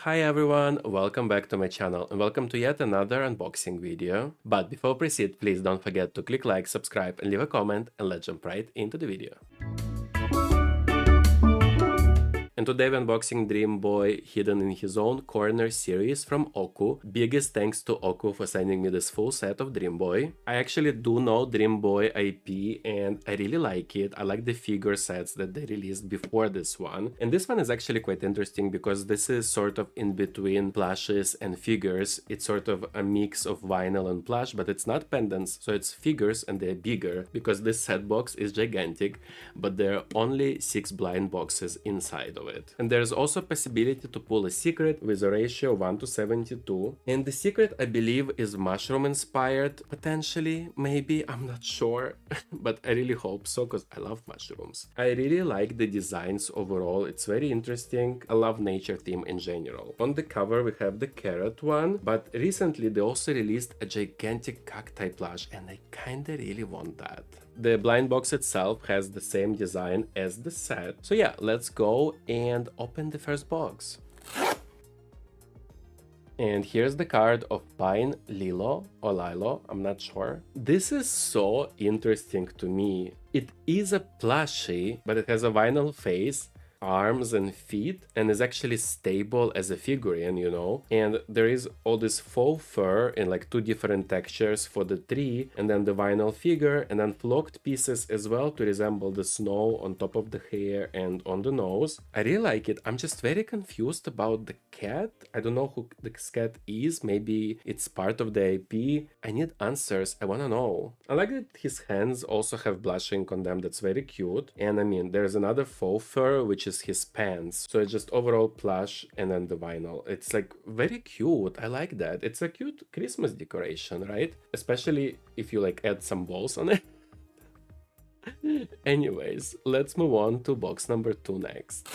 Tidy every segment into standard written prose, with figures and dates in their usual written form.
Hi everyone, welcome back to my channel and welcome to yet another unboxing video. But before we proceed, please don't forget to click like, subscribe and leave a comment, and let's jump right into the video. And today we're unboxing Dream Boy Hidden in His Own Corner series from OHKU. Biggest thanks to OHKU for sending me this full set of Dream Boy. I actually do know Dream Boy IP and I really like it. I like the figure sets that they released before this one. And this one is actually quite interesting because this is sort of in between plushes and figures. It's sort of a mix of vinyl and plush, but it's not pendants, so it's figures and they're bigger because this set box is gigantic, but there are only 6 blind boxes inside of it. And there's also a possibility to pull a secret with a ratio of 1:72. And the secret, I believe, is mushroom inspired, potentially, maybe, I'm not sure, but I really hope so because I love mushrooms. I really like the designs overall, it's very interesting. I love nature theme in general. On the cover we have the carrot one, but recently they also released a gigantic cacti plush and I kinda really want that. The blind box itself has the same design as the set. So yeah, let's go and open the first box. And here's the card of Pine Lilo or Lilo, I'm not sure. This is so interesting to me. It is a plushie, but it has a vinyl face, arms and feet, and is actually stable as a figurine, you know. And there is all this faux fur in like 2 different textures for the tree, and then the vinyl figure, and then flocked pieces as well to resemble the snow on top of the hair and on the nose. I really like it. I'm just very confused about the cat. I don't know who this cat is. Maybe it's part of the IP. I need answers. I wanna know. I like that his hands also have blushing on them. That's very cute. And I mean, there's another faux fur, which is his pants. So it's just overall plush and then the vinyl. It's like very cute. I like that. It's a cute Christmas decoration, right? Especially if you like add some balls on it. Anyways, let's move on to box number 2 next.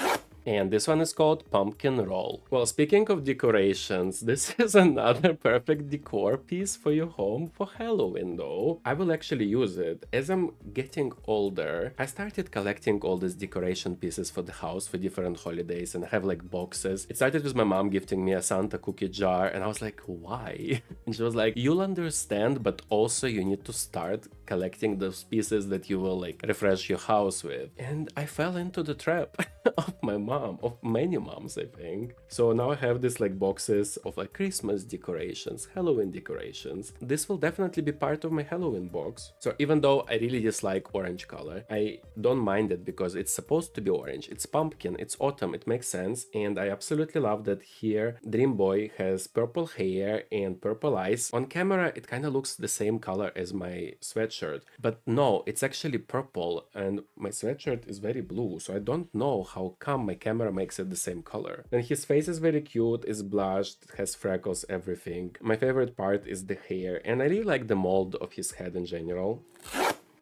And this one is called Pumpkin Roll. Well, speaking of decorations, this is another perfect decor piece for your home for Halloween though. I will actually use it. As I'm getting older, I started collecting all these decoration pieces for the house for different holidays and I have like boxes. It started with my mom gifting me a Santa cookie jar and I was like, why? And she was like, you'll understand, but also you need to start collecting those pieces that you will like refresh your house with. And I fell into the trap of my mom, of many moms, I think. So now I have this like boxes of like Christmas decorations, Halloween decorations. This will definitely be part of my Halloween box. So even though I really dislike orange color, I don't mind it because it's supposed to be orange. It's pumpkin, it's autumn, it makes sense. And I absolutely love that here Dream Boy has purple hair and purple eyes. On camera it kind of looks the same color as my sweatshirt, but no, it's actually purple and my sweatshirt is very blue, so I don't know how come my camera makes it the same color. And his face is very cute, is blushed, has freckles, everything. My favorite part is the hair, and I really like the mold of his head in general.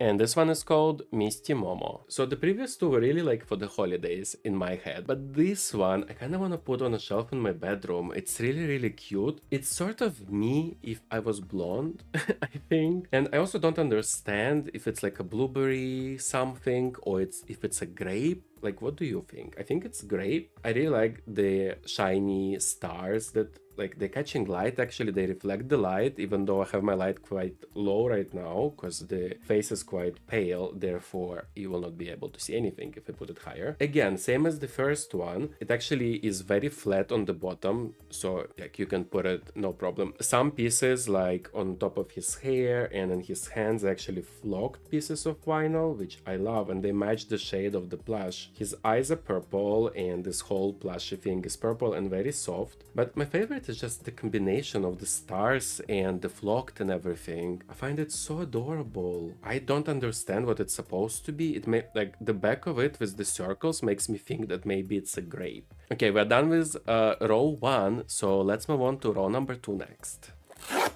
And this one is called Misty Momo. So the previous 2 were really like for the holidays in my head. But this one, I kind of want to put on a shelf in my bedroom. It's really, really cute. It's sort of me if I was blonde, I think. And I also don't understand if it's like a blueberry something or if it's a grape. Like, what do you think? I think it's grape. I really like the shiny stars that like they're catching light. Actually, they reflect the light, even though I have my light quite low right now because the face is quite pale. Therefore, you will not be able to see anything if I put it higher. Again, same as the first one. It actually is very flat on the bottom, so like you can put it no problem. Some pieces like on top of his hair and in his hands actually flocked pieces of vinyl, which I love, and they match the shade of the plush. His eyes are purple and this whole plushy thing is purple and very soft. But my favorite is just the combination of the stars and the flocked and everything. I find it so adorable. I don't understand what it's supposed to be. It may like the back of it with the circles makes me think that maybe it's a grape. Okay, we're done with row 1, so let's move on to row number 2 next. This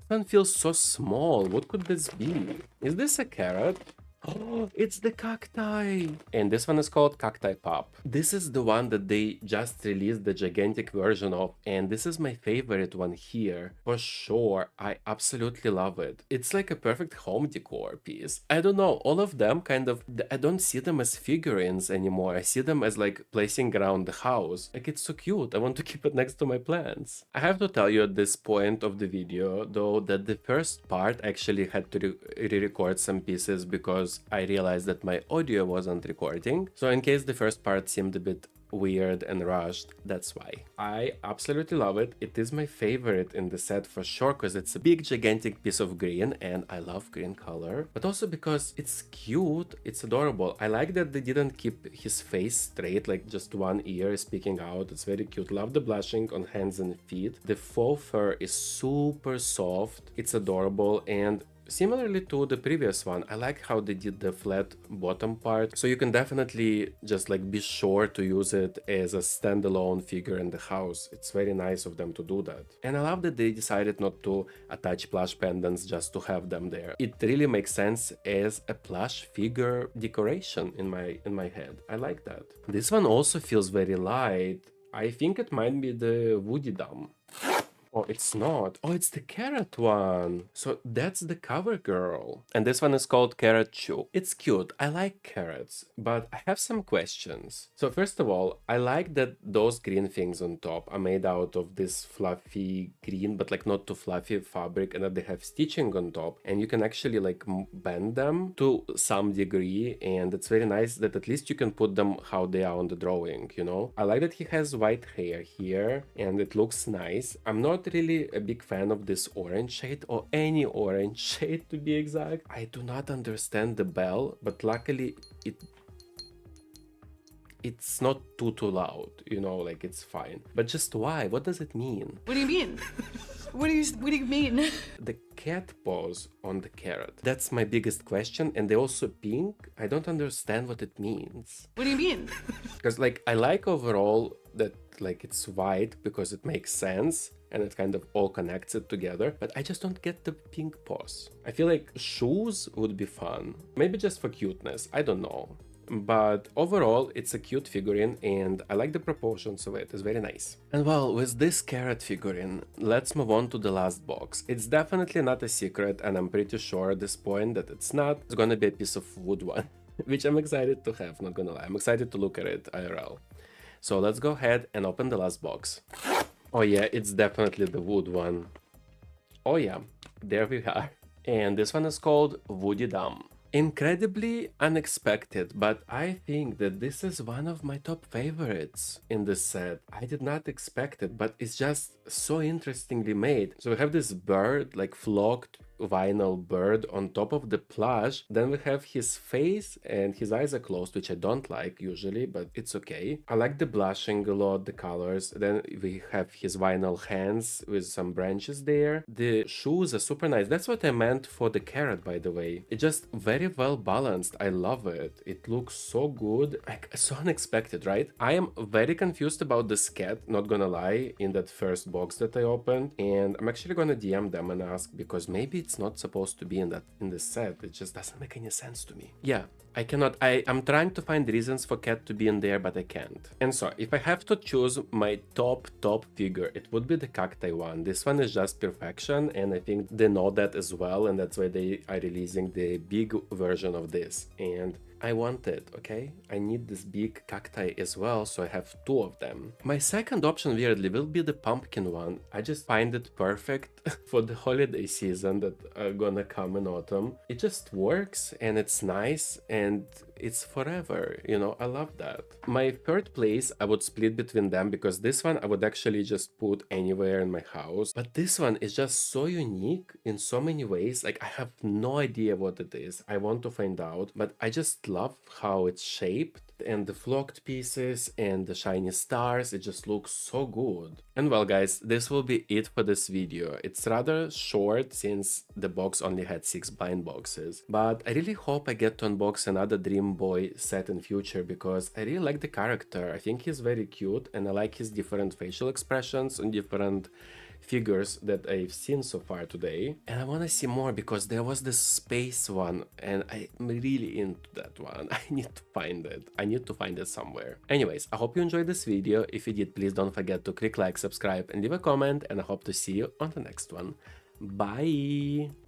one feels so small. What could this be? Is this a carrot? Oh, it's the cacti! And this one is called Cacti Pup. This is the one that they just released the gigantic version of, and this is my favorite one here. For sure, I absolutely love it. It's like a perfect home decor piece. I don't know, all of them kind of, I don't see them as figurines anymore. I see them as like placing around the house. Like, it's so cute. I want to keep it next to my plants. I have to tell you at this point of the video, though, that the first part actually had to re-record some pieces because I realized that my audio wasn't recording. So in case the first part seemed a bit weird and rushed, that's why. I absolutely love it. It is my favorite in the set for sure because it's a big gigantic piece of green and I love green color, but also because it's cute, it's adorable. I like that they didn't keep his face straight, like just one ear is peeking out. It's very cute. Love the blushing on hands and feet. The faux fur is super soft, it's adorable, and similarly to the previous one, I like how they did the flat bottom part, so you can definitely just like be sure to use it as a standalone figure in the house. It's very nice of them to do that. And I love that they decided not to attach plush pendants just to have them there. It really makes sense as a plush figure decoration in my head. I like that. This one also feels very light. I think it might be the Woody Dam. Oh, it's not. Oh, it's the carrot one. So that's the cover girl. And this one is called Carrot Choo. It's cute. I like carrots, but I have some questions. So first of all, I like that those green things on top are made out of this fluffy green, but like not too fluffy fabric, and that they have stitching on top. And you can actually like bend them to some degree. And it's very nice that at least you can put them how they are on the drawing, you know? I like that he has white hair here and it looks nice. I'm not really a big fan of this orange shade, or any orange shade to be exact. I do not understand the bell, but luckily it's not too loud, you know, like it's fine. But just why? What does it mean? What do you mean? What do you mean? The cat paws on the carrot. That's my biggest question. And they're also pink. I don't understand what it means. What do you mean? Because like I like overall that like it's white because it makes sense and it kind of all connects it together, but I just don't get the pink paws. I feel like shoes would be fun, maybe just for cuteness, I don't know. But overall, it's a cute figurine and I like the proportions of it, it's very nice. And well, with this carrot figurine, let's move on to the last box. It's definitely not a secret and I'm pretty sure at this point that it's not. It's gonna be a piece of wood one, which I'm excited to have, not gonna lie. I'm excited to look at it IRL. So let's go ahead and open the last box. Oh yeah, it's definitely the wood one. Oh yeah, there we are. And this one is called Woody Dam. Incredibly unexpected, but I think that this is one of my top favorites in this set. I did not expect it, but it's just so interestingly made. So we have this bird, like flocked vinyl bird on top of the plush. Then we have his face and his eyes are closed, which I don't like usually, but it's okay. I like the blushing a lot, the colors. Then we have his vinyl hands with some branches there. The shoes are super nice. That's what I meant for the carrot, by the way. It's just very well balanced. I love it. It looks so good. Like, so unexpected, right? I am very confused about this cat, not gonna lie, in that first box that I opened. And I'm actually gonna DM them and ask, because maybe it's not supposed to be in this set. It just doesn't make any sense to me. Yeah, I cannot. I'm trying to find reasons for cat to be in there, but I can't. And so if I have to choose my top figure, it would be the cacti one. This one is just perfection, and I think they know that as well, and that's why they are releasing the big version of this. And I want it, okay? I need this big cacti as well, so I have two of them. My second option, weirdly, will be the pumpkin one. I just find it perfect for the holiday season that are gonna come in autumn. It just works, and it's nice, and it's forever, you know, I love that. My third place, I would split between them, because this one I would actually just put anywhere in my house. But this one is just so unique in so many ways. Like, I have no idea what it is. I want to find out, but I just love how it's shaped, and the flocked pieces and the shiny stars. It just looks so good. And well guys, this will be it for this video. It's rather short since the box only had 6 blind boxes, but I really hope I get to unbox another Dream Boy set in future, because I really like the character. I think he's very cute and I like his different facial expressions and different figures that I've seen so far today. And I want to see more because there was this space one and I'm really into that one. I need to find it. I need to find it somewhere. Anyways, I hope you enjoyed this video. If you did, please don't forget to click like, subscribe and leave a comment, and I hope to see you on the next one. Bye!